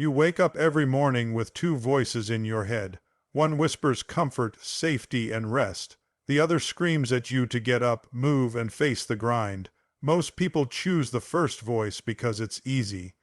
You wake up every morning with two voices in your head. One whispers comfort, safety, and rest. The other screams at you to get up, move, and face the grind. Most people choose the first voice because it's easy.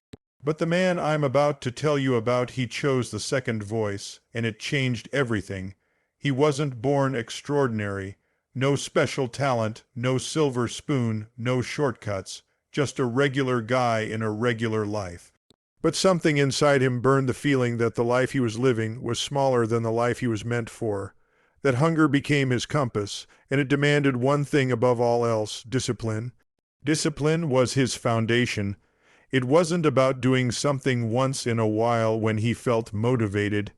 But the man I'm about to tell you about, he chose the second voice, and it changed everything. He wasn't born extraordinary. No special talent, no silver spoon, no shortcuts. Just a regular guy in a regular life. But something inside him burned the feeling that the life he was living was smaller than the life he was meant for. That hunger became his compass, and it demanded one thing above all else: discipline. Discipline was his foundation. It wasn't about doing something once in a while when he felt motivated.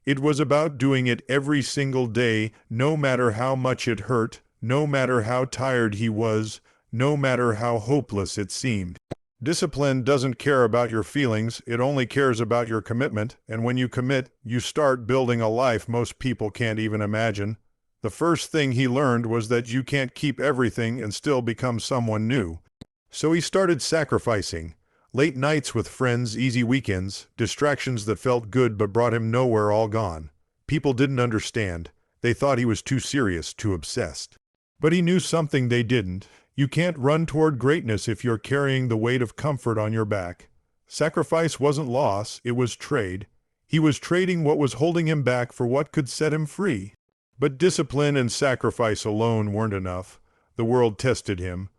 It was about doing it every single day, no matter how much it hurt, no matter how tired he was, no matter how hopeless it seemed. Discipline doesn't care about your feelings, it only cares about your commitment, and when you commit, you start building a life most people can't even imagine. The first thing he learned was that you can't keep everything and still become someone new. So he started sacrificing. Late nights with friends, easy weekends, distractions that felt good but brought him nowhere, all gone. People didn't understand. They thought he was too serious, too obsessed. But he knew something they didn't. You can't run toward greatness if you're carrying the weight of comfort on your back. Sacrifice wasn't loss, it was trade. He was trading what was holding him back for what could set him free. But discipline and sacrifice alone weren't enough. The world tested him.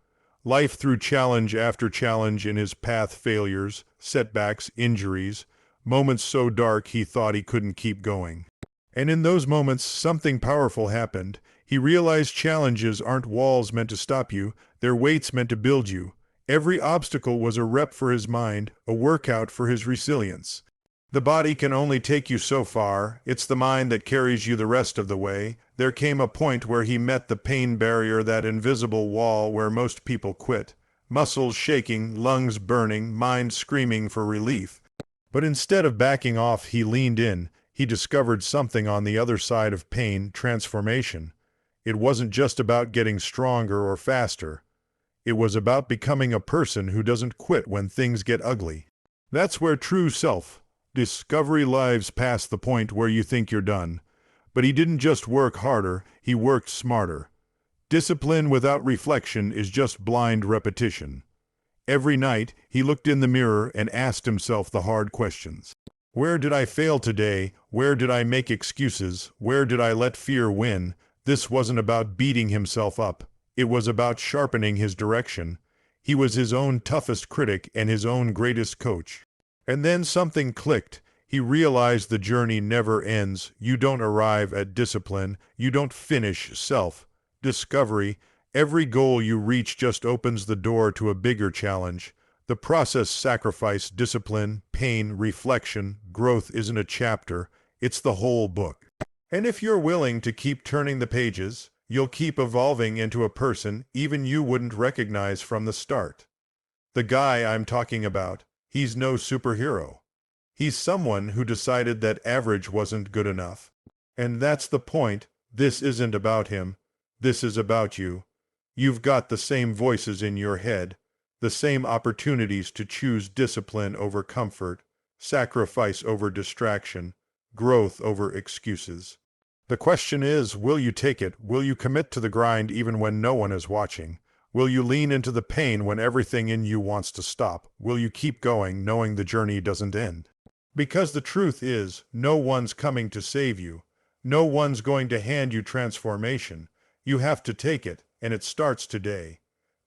Life threw challenge after challenge in his path: failures, setbacks, injuries, moments so dark he thought he couldn't keep going. And in those moments, something powerful happened. He realized challenges aren't walls meant to stop you, they're weights meant to build you. Every obstacle was a rep for his mind, a workout for his resilience. The body can only take you so far, it's the mind that carries you the rest of the way. There came a point where he met the pain barrier, that invisible wall where most people quit. Muscles shaking, lungs burning, mind screaming for relief. But instead of backing off, he leaned in. He discovered something on the other side of pain: transformation. It wasn't just about getting stronger or faster. It was about becoming a person who doesn't quit when things get ugly. That's where true self-discovery lives past the point where you think you're done. But he didn't just work harder, he worked smarter. Discipline without reflection is just blind repetition. Every night, he looked in the mirror and asked himself the hard questions. Where did I fail today? Where did I make excuses? Where did I let fear win? This wasn't about beating himself up. It was about sharpening his direction. He was his own toughest critic and his own greatest coach. And then something clicked. He realized the journey never ends. You don't arrive at discipline. You don't finish self-discovery. Every goal you reach just opens the door to a bigger challenge. The process: sacrifice, discipline, pain, reflection, growth isn't a chapter. It's the whole book. And if you're willing to keep turning the pages, you'll keep evolving into a person even you wouldn't recognize from the start. The guy I'm talking about, he's no superhero. He's someone who decided that average wasn't good enough. And that's the point. This isn't about him. This is about you. You've got the same voices in your head, the same opportunities to choose discipline over comfort, sacrifice over distraction, growth over excuses. The question is, will you take it? Will you commit to the grind even when no one is watching? Will you lean into the pain when everything in you wants to stop? Will you keep going, knowing the journey doesn't end? Because the truth is, no one's coming to save you. No one's going to hand you transformation. You have to take it, and it starts today.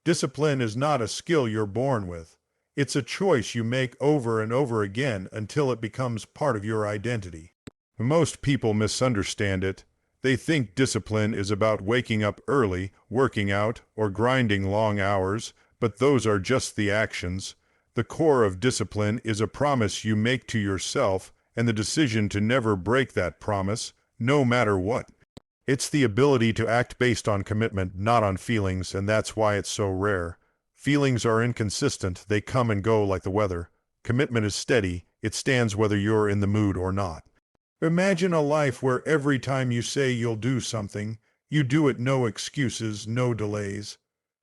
Discipline is not a skill you're born with. It's a choice you make over and over again until it becomes part of your identity. Most people misunderstand it. They think discipline is about waking up early, working out, or grinding long hours, but those are just the actions. The core of discipline is a promise you make to yourself and the decision to never break that promise, no matter what. It's the ability to act based on commitment, not on feelings, and that's why it's so rare. Feelings are inconsistent, they come and go like the weather. Commitment is steady, it stands whether you're in the mood or not. Imagine a life where every time you say you'll do something, you do it, no excuses, no delays.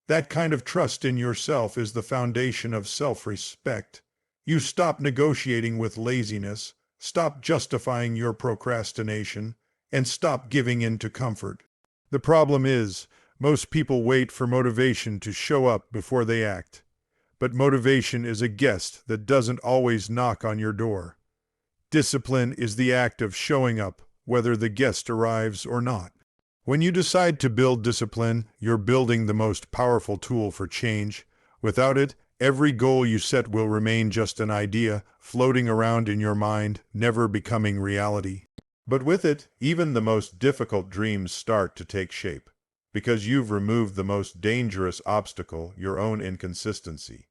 That kind of trust in yourself is the foundation of self-respect. You stop negotiating with laziness, stop justifying your procrastination, and stop giving in to comfort. The problem is, most people wait for motivation to show up before they act. But motivation is a guest that doesn't always knock on your door. Discipline is the act of showing up, whether the guest arrives or not. When you decide to build discipline, you're building the most powerful tool for change. Without it, every goal you set will remain just an idea, floating around in your mind, never becoming reality. But with it, even the most difficult dreams start to take shape, because you've removed the most dangerous obstacle, your own inconsistency.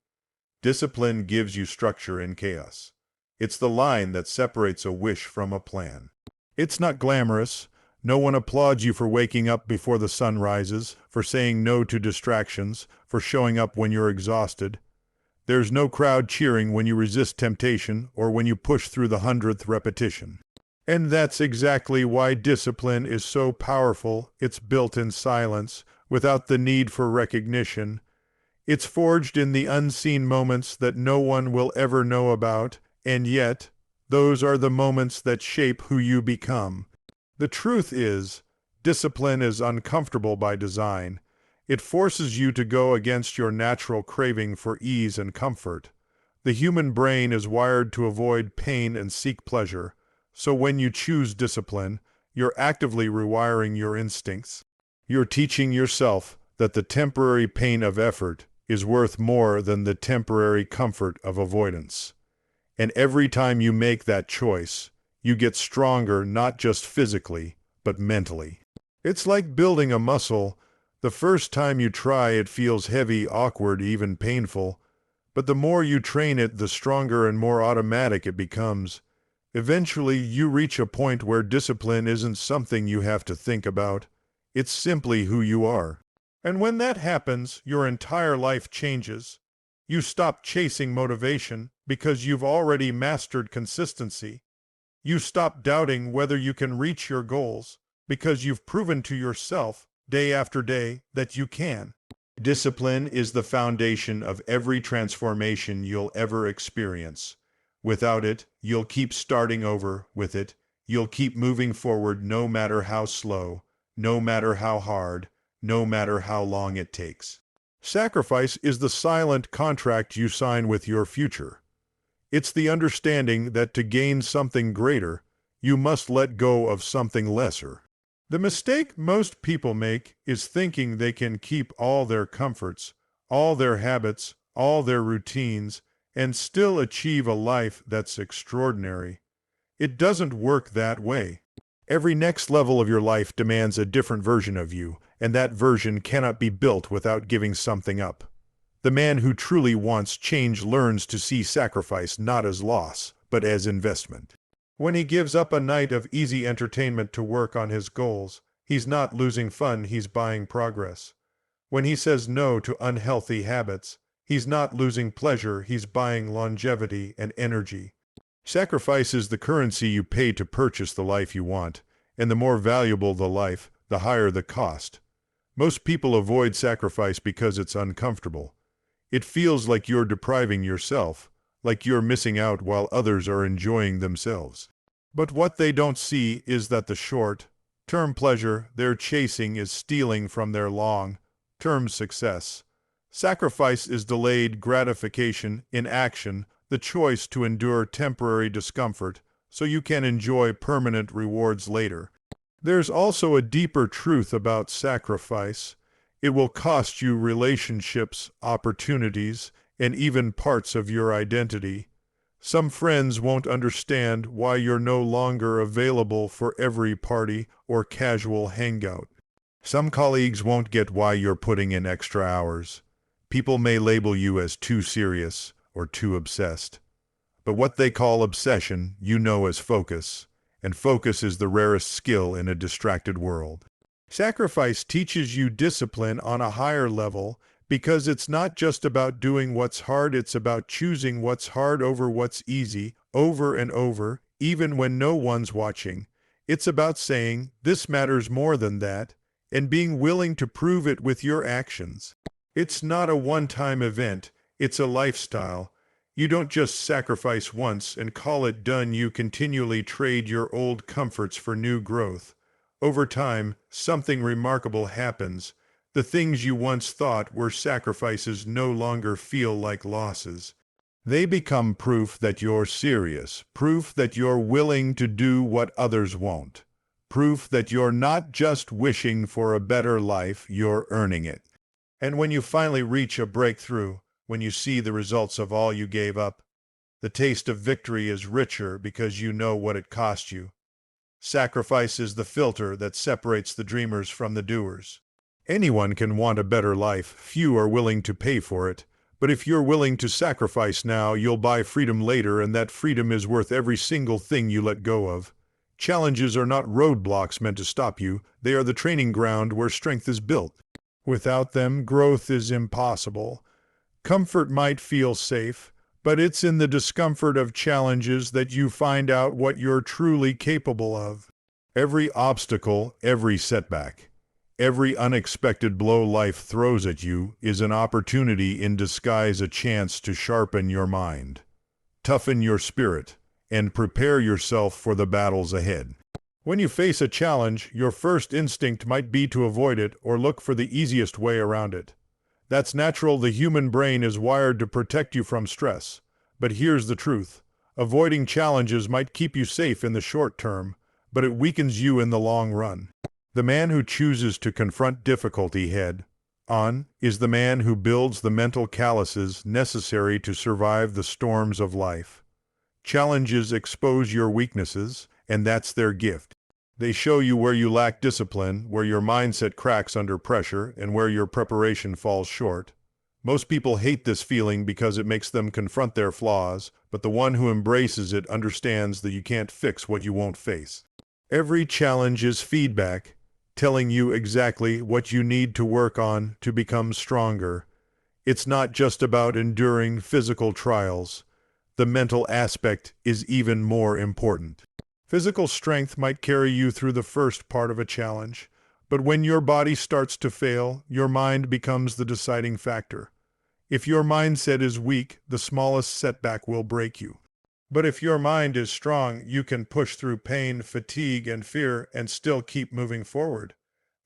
Discipline gives you structure in chaos. It's the line that separates a wish from a plan. It's not glamorous. No one applauds you for waking up before the sun rises, for saying no to distractions, for showing up when you're exhausted. There's no crowd cheering when you resist temptation or when you push through the 100th repetition. And that's exactly why discipline is so powerful. It's built in silence, without the need for recognition. It's forged in the unseen moments that no one will ever know about, and yet, those are the moments that shape who you become. The truth is, discipline is uncomfortable by design. It forces you to go against your natural craving for ease and comfort. The human brain is wired to avoid pain and seek pleasure. So when you choose discipline, you're actively rewiring your instincts. You're teaching yourself that the temporary pain of effort is worth more than the temporary comfort of avoidance. And every time you make that choice, you get stronger not just physically, but mentally. It's like building a muscle. The first time you try, it feels heavy, awkward, even painful. But the more you train it, the stronger and more automatic it becomes. Eventually, you reach a point where discipline isn't something you have to think about. It's simply who you are. And when that happens, your entire life changes. You stop chasing motivation because you've already mastered consistency. You stop doubting whether you can reach your goals because you've proven to yourself, day after day, that you can. Discipline is the foundation of every transformation you'll ever experience. Without it, you'll keep starting over. With it, you'll keep moving forward no matter how slow, no matter how hard, no matter how long it takes. Sacrifice is the silent contract you sign with your future. It's the understanding that to gain something greater, you must let go of something lesser. The mistake most people make is thinking they can keep all their comforts, all their habits, all their routines, and still achieve a life that's extraordinary. It doesn't work that way. Every next level of your life demands a different version of you, and that version cannot be built without giving something up. The man who truly wants change learns to see sacrifice not as loss, but as investment. When he gives up a night of easy entertainment to work on his goals, he's not losing fun, he's buying progress. When he says no to unhealthy habits, he's not losing pleasure, he's buying longevity and energy. Sacrifice is the currency you pay to purchase the life you want, and the more valuable the life, the higher the cost. Most people avoid sacrifice because it's uncomfortable. It feels like you're depriving yourself, like you're missing out while others are enjoying themselves. But what they don't see is that the short-term pleasure they're chasing is stealing from their long-term success. Sacrifice is delayed gratification, inaction, the choice to endure temporary discomfort so you can enjoy permanent rewards later. There's also a deeper truth about sacrifice. It will cost you relationships, opportunities, and even parts of your identity. Some friends won't understand why you're no longer available for every party or casual hangout. Some colleagues won't get why you're putting in extra hours. People may label you as too serious or too obsessed. But what they call obsession, you know as focus, and focus is the rarest skill in a distracted world. Sacrifice teaches you discipline on a higher level because it's not just about doing what's hard, it's about choosing what's hard over what's easy, over and over, even when no one's watching. It's about saying, this matters more than that, and being willing to prove it with your actions. It's not a one-time event, it's a lifestyle. You don't just sacrifice once and call it done. You continually trade your old comforts for new growth. Over time, something remarkable happens. The things you once thought were sacrifices no longer feel like losses. They become proof that you're serious, proof that you're willing to do what others won't, proof that you're not just wishing for a better life, you're earning it. And when you finally reach a breakthrough, when you see the results of all you gave up, the taste of victory is richer because you know what it cost you. Sacrifice is the filter that separates the dreamers from the doers. Anyone can want a better life, few are willing to pay for it. But if you're willing to sacrifice now, you'll buy freedom later, and that freedom is worth every single thing you let go of. Challenges are not roadblocks meant to stop you. They are the training ground where strength is built. Without them, growth is impossible. Comfort might feel safe, but it's in the discomfort of challenges that you find out what you're truly capable of. Every obstacle, every setback, every unexpected blow life throws at you is an opportunity in disguise, a chance to sharpen your mind, toughen your spirit, and prepare yourself for the battles ahead. When you face a challenge, your first instinct might be to avoid it or look for the easiest way around it. That's natural. The human brain is wired to protect you from stress. But here's the truth. Avoiding challenges might keep you safe in the short term, but it weakens you in the long run. The man who chooses to confront difficulty head-on is the man who builds the mental calluses necessary to survive the storms of life. Challenges expose your weaknesses, and that's their gift. They show you where you lack discipline, where your mindset cracks under pressure, and where your preparation falls short. Most people hate this feeling because it makes them confront their flaws, but the one who embraces it understands that you can't fix what you won't face. Every challenge is feedback, telling you exactly what you need to work on to become stronger. It's not just about enduring physical trials. The mental aspect is even more important. Physical strength might carry you through the first part of a challenge, but when your body starts to fail, your mind becomes the deciding factor. If your mindset is weak, the smallest setback will break you. But if your mind is strong, you can push through pain, fatigue, and fear and still keep moving forward.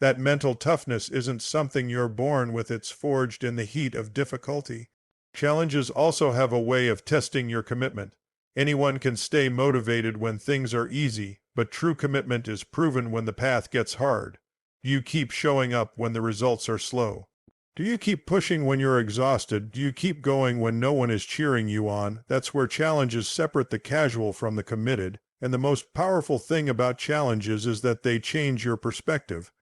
That mental toughness isn't something you're born with, it's forged in the heat of difficulty. Challenges also have a way of testing your commitment. Anyone can stay motivated when things are easy, but true commitment is proven when the path gets hard. Do you keep showing up when the results are slow? Do you keep pushing when you're exhausted? Do you keep going when no one is cheering you on? That's where challenges separate the casual from the committed, and the most powerful thing about challenges is that they change your perspective.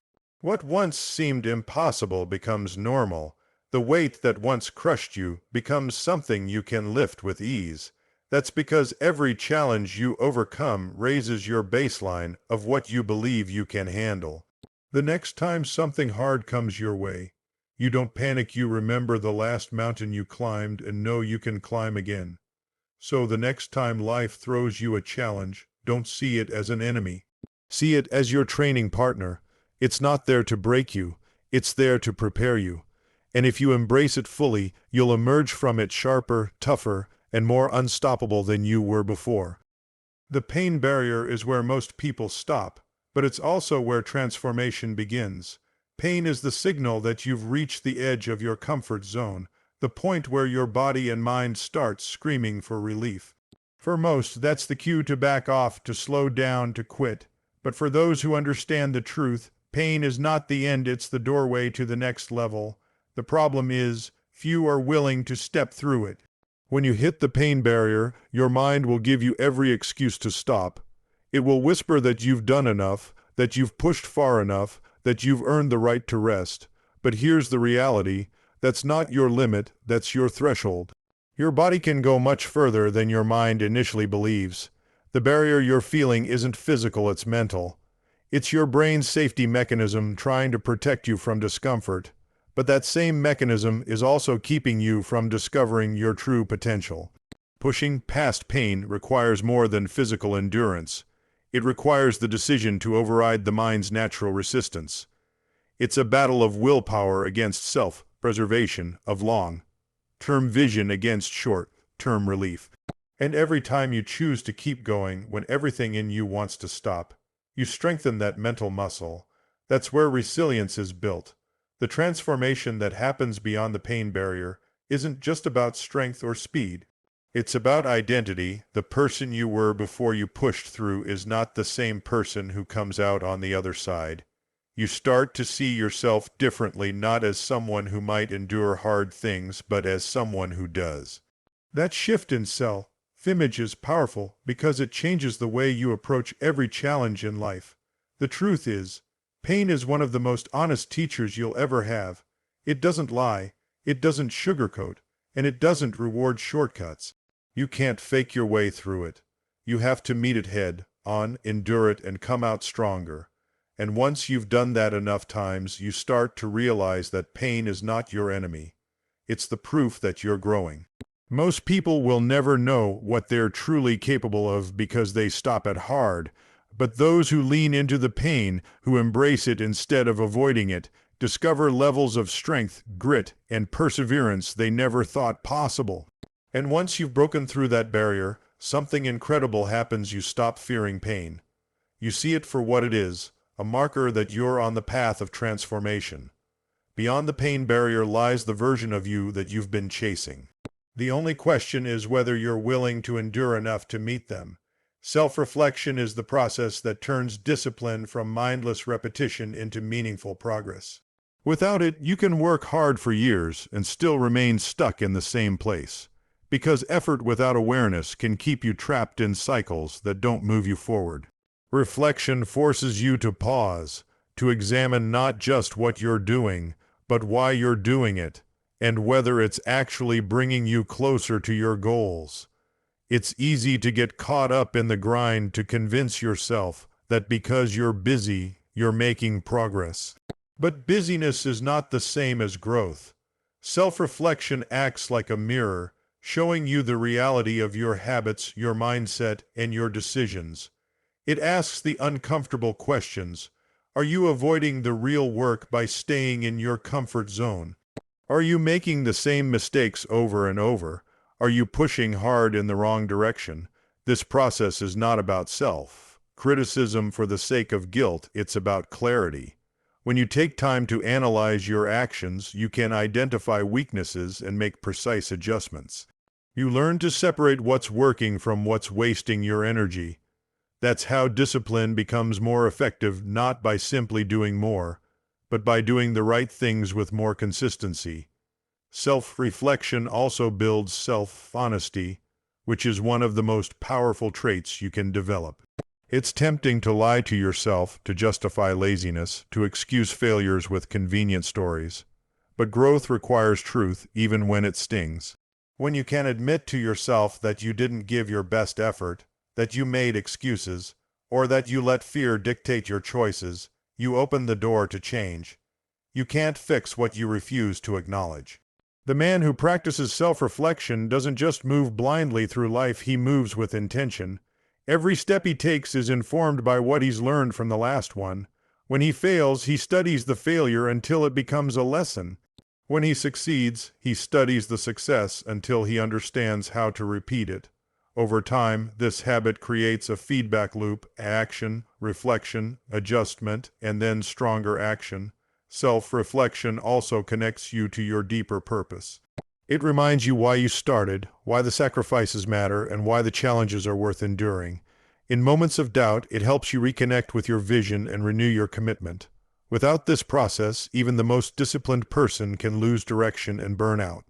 What once seemed impossible becomes normal. The weight that once crushed you becomes something you can lift with ease. That's because every challenge you overcome raises your baseline of what you believe you can handle. The next time something hard comes your way, you don't panic, you remember the last mountain you climbed and know you can climb again. So the next time life throws you a challenge, don't see it as an enemy. See it as your training partner. It's not there to break you, it's there to prepare you. And if you embrace it fully, you'll emerge from it sharper, tougher, and more unstoppable than you were before. The pain barrier is where most people stop, but it's also where transformation begins. Pain is the signal that you've reached the edge of your comfort zone, the point where your body and mind start screaming for relief. For most, that's the cue to back off, to slow down, to quit. But for those who understand the truth, pain is not the end, it's the doorway to the next level. The problem is, few are willing to step through it. When you hit the pain barrier, your mind will give you every excuse to stop. It will whisper that you've done enough, that you've pushed far enough, that you've earned the right to rest. But here's the reality. That's not your limit, that's your threshold. Your body can go much further than your mind initially believes. The barrier you're feeling isn't physical, it's mental. It's your brain's safety mechanism trying to protect you from discomfort. But that same mechanism is also keeping you from discovering your true potential. Pushing past pain requires more than physical endurance. It requires the decision to override the mind's natural resistance. It's a battle of willpower against self-preservation, of long-term vision against short short-term relief. And every time you choose to keep going when everything in you wants to stop, you strengthen that mental muscle. That's where resilience is built. The transformation that happens beyond the pain barrier isn't just about strength or speed. It's about identity. The person you were before you pushed through is not the same person who comes out on the other side. You start to see yourself differently, not as someone who might endure hard things, but as someone who does. That shift in self-image is powerful because it changes the way you approach every challenge in life. The truth is, pain is one of the most honest teachers you'll ever have. It doesn't lie, it doesn't sugarcoat, and it doesn't reward shortcuts. You can't fake your way through it. You have to meet it head on, endure it, and come out stronger. And once you've done that enough times, you start to realize that pain is not your enemy. It's the proof that you're growing. Most people will never know what they're truly capable of because they stop at hard. But those who lean into the pain, who embrace it instead of avoiding it, discover levels of strength, grit, and perseverance they never thought possible. And once you've broken through that barrier, something incredible happens. You stop fearing pain. You see it for what it is, a marker that you're on the path of transformation. Beyond the pain barrier lies the version of you that you've been chasing. The only question is whether you're willing to endure enough to meet them. Self-reflection is the process that turns discipline from mindless repetition into meaningful progress. Without it, you can work hard for years and still remain stuck in the same place, because effort without awareness can keep you trapped in cycles that don't move you forward. Reflection forces you to pause, to examine not just what you're doing, but why you're doing it, and whether it's actually bringing you closer to your goals. It's easy to get caught up in the grind, to convince yourself that because you're busy, you're making progress. But busyness is not the same as growth. Self-reflection acts like a mirror, showing you the reality of your habits, your mindset, and your decisions. It asks the uncomfortable questions. Are you avoiding the real work by staying in your comfort zone? Are you making the same mistakes over and over? Are you pushing hard in the wrong direction? This process is not about self-criticism for the sake of guilt. It's about clarity. When you take time to analyze your actions, you can identify weaknesses and make precise adjustments. You learn to separate what's working from what's wasting your energy. That's how discipline becomes more effective, not by simply doing more, but by doing the right things with more consistency. Self-reflection also builds self-honesty, which is one of the most powerful traits you can develop. It's tempting to lie to yourself, to justify laziness, to excuse failures with convenient stories. But growth requires truth, even when it stings. When you can admit to yourself that you didn't give your best effort, that you made excuses, or that you let fear dictate your choices, you open the door to change. You can't fix what you refuse to acknowledge. The man who practices self-reflection doesn't just move blindly through life, he moves with intention. Every step he takes is informed by what he's learned from the last one. When he fails, he studies the failure until it becomes a lesson. When he succeeds, he studies the success until he understands how to repeat it. Over time, this habit creates a feedback loop: action, reflection, adjustment, and then stronger action. Self-reflection also connects you to your deeper purpose. It reminds you why you started, why the sacrifices matter, and why the challenges are worth enduring. In moments of doubt, it helps you reconnect with your vision and renew your commitment. Without this process, even the most disciplined person can lose direction and burn out.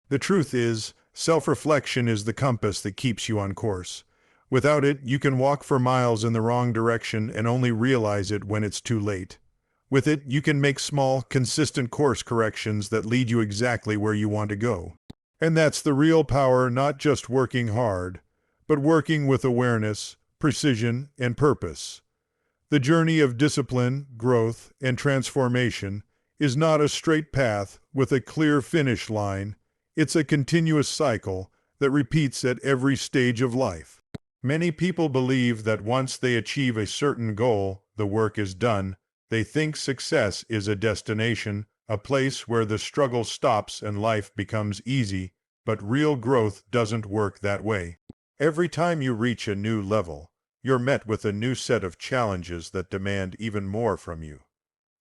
The truth is, self-reflection is the compass that keeps you on course. Without it, you can walk for miles in the wrong direction and only realize it when it's too late. With it, you can make small, consistent course corrections that lead you exactly where you want to go. And that's the real power, not just working hard, but working with awareness, precision, and purpose. The journey of discipline, growth, and transformation is not a straight path with a clear finish line. It's a continuous cycle that repeats at every stage of life. Many people believe that once they achieve a certain goal, the work is done. They think success is a destination, a place where the struggle stops and life becomes easy. But real growth doesn't work that way. Every time you reach a new level, you're met with a new set of challenges that demand even more from you.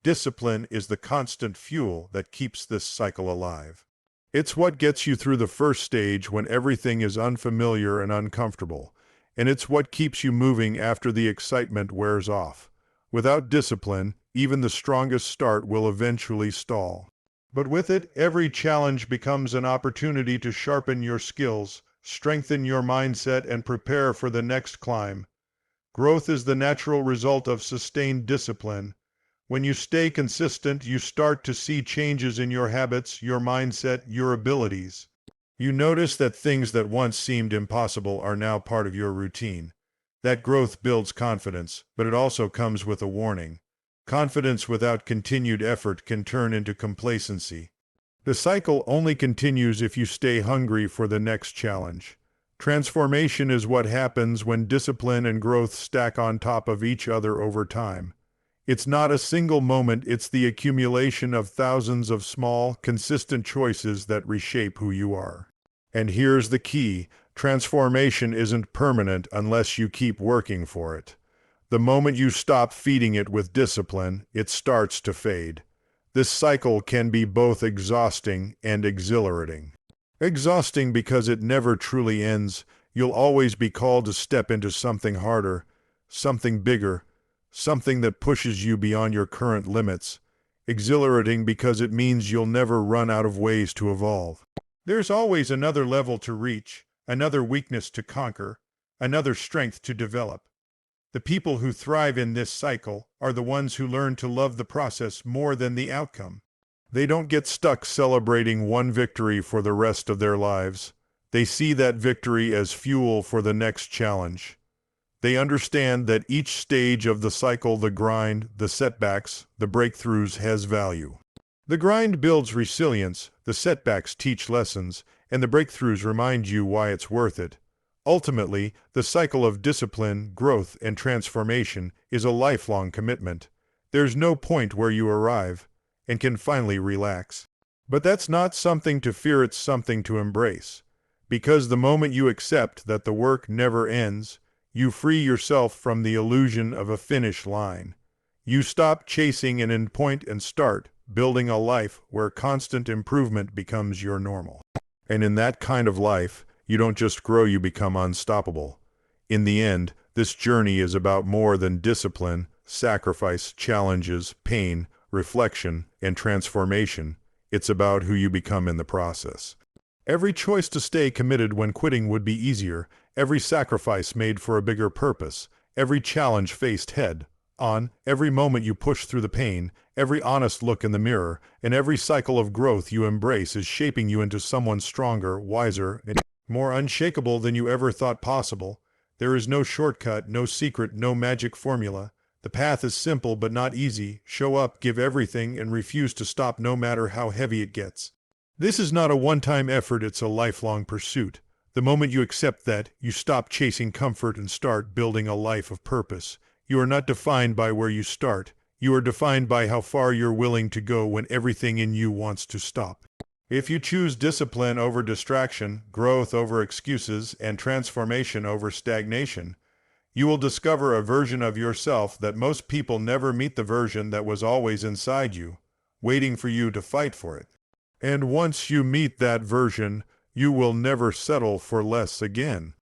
Discipline is the constant fuel that keeps this cycle alive. It's what gets you through the first stage when everything is unfamiliar and uncomfortable, and it's what keeps you moving after the excitement wears off. Without discipline, even the strongest start will eventually stall. But with it, every challenge becomes an opportunity to sharpen your skills, strengthen your mindset, and prepare for the next climb. Growth is the natural result of sustained discipline. When you stay consistent, you start to see changes in your habits, your mindset, your abilities. You notice that things that once seemed impossible are now part of your routine. That growth builds confidence, but it also comes with a warning. Confidence without continued effort can turn into complacency. The cycle only continues if you stay hungry for the next challenge. Transformation is what happens when discipline and growth stack on top of each other over time. It's not a single moment, it's the accumulation of thousands of small, consistent choices that reshape who you are. And here's the key: transformation isn't permanent unless you keep working for it. The moment you stop feeding it with discipline, it starts to fade. This cycle can be both exhausting and exhilarating. Exhausting because it never truly ends. You'll always be called to step into something harder, something bigger, something that pushes you beyond your current limits. Exhilarating because it means you'll never run out of ways to evolve. There's always another level to reach, another weakness to conquer, another strength to develop. The people who thrive in this cycle are the ones who learn to love the process more than the outcome. They don't get stuck celebrating one victory for the rest of their lives. They see that victory as fuel for the next challenge. They understand that each stage of the cycle, the grind, the setbacks, the breakthroughs, has value. The grind builds resilience, the setbacks teach lessons, and the breakthroughs remind you why it's worth it. Ultimately, the cycle of discipline, growth, and transformation is a lifelong commitment. There's no point where you arrive and can finally relax. But that's not something to fear, it's something to embrace. Because the moment you accept that the work never ends, you free yourself from the illusion of a finish line. You stop chasing an endpoint and start building a life where constant improvement becomes your normal. And in that kind of life, you don't just grow, you become unstoppable. In the end, this journey is about more than discipline, sacrifice, challenges, pain, reflection, and transformation. It's about who you become in the process. Every choice to stay committed when quitting would be easier, every sacrifice made for a bigger purpose, every challenge faced head on, every moment you push through the pain, every honest look in the mirror, and every cycle of growth you embrace is shaping you into someone stronger, wiser, and more unshakable than you ever thought possible. There is no shortcut, no secret, no magic formula. The path is simple but not easy. Show up, give everything, and refuse to stop no matter how heavy it gets. This is not a one-time effort, it's a lifelong pursuit. The moment you accept that, you stop chasing comfort and start building a life of purpose. You are not defined by where you start. You are defined by how far you're willing to go when everything in you wants to stop. If you choose discipline over distraction, growth over excuses, and transformation over stagnation, you will discover a version of yourself that most people never meet, the version that was always inside you, waiting for you to fight for it. And once you meet that version, you will never settle for less again.